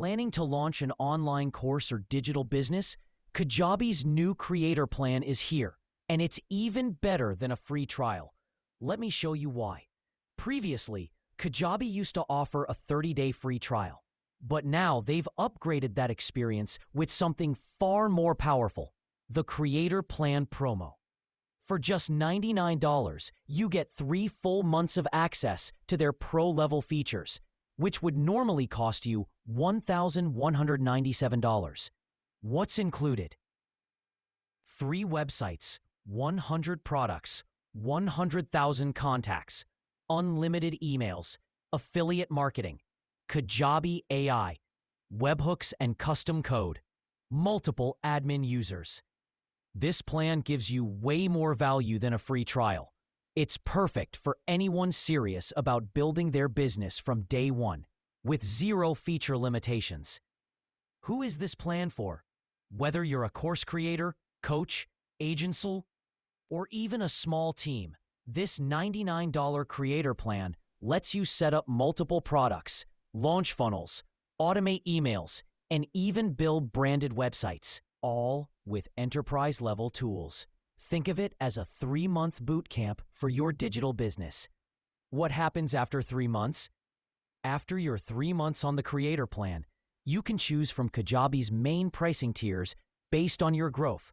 Planning to launch an online course or digital business? Kajabi's new creator plan is here, and it's even better than a free trial. Let me show you why. Previously, Kajabi used to offer a 30-day free trial, but now they've upgraded that experience with something far more powerful, the Creator Plan promo. For just $99, you get 3 full months of access to their pro-level features, which would normally cost you $1,197. What's included? 3 websites, 100 products, 100,000 contacts, unlimited emails, affiliate marketing, Kajabi AI, webhooks and custom code, multiple admin users. This plan gives you way more value than a free trial. It's perfect for anyone serious about building their business from day one, with 0 feature limitations. Who is this plan for? Whether you're a course creator, coach, agency, or even a small team, this $99 creator plan lets you set up multiple products, launch funnels, automate emails, and even build branded websites, all with enterprise-level tools. Think of it as a 3-month boot camp for your digital business. What happens after 3 months? After your 3 months on the creator plan, you can choose from Kajabi's main pricing tiers based on your growth.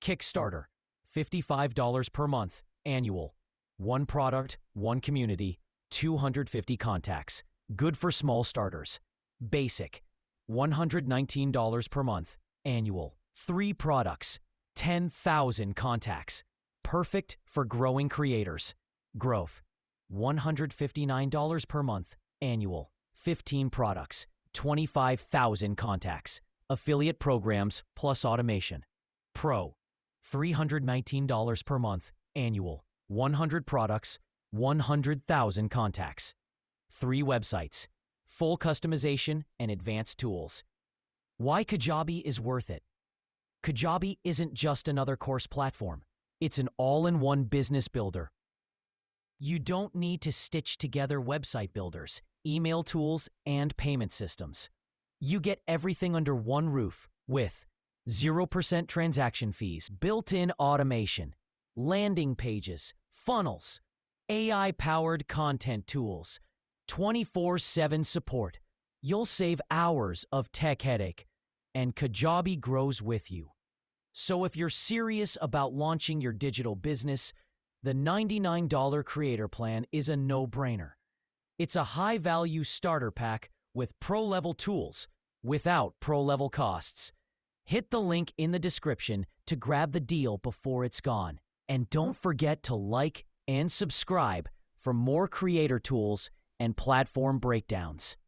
Kickstarter, $55 per month, annual. 1 product, 1 community, 250 contacts. Good for small starters. Basic, $119 per month, annual. 3 products, 10,000 contacts. Perfect for growing creators. Growth, $159 per month, annual. 15 products, 25,000 contacts. Affiliate programs plus automation. Pro, $319 per month, annual. 100 products, 100,000 contacts. 3 websites, full customization and advanced tools. Why Kajabi is worth it? Kajabi isn't just another course platform. It's an all-in-one business builder. You don't need to stitch together website builders, email tools, and payment systems. You get everything under one roof with 0% transaction fees, built-in automation, landing pages, funnels, AI-powered content tools, 24/7 support. You'll save hours of tech headache, and Kajabi grows with you. So if you're serious about launching your digital business, the $99 creator plan is a no-brainer. It's a high-value starter pack with pro-level tools without pro-level costs. Hit the link in the description to grab the deal before it's gone. And don't forget to like and subscribe for more creator tools and platform breakdowns.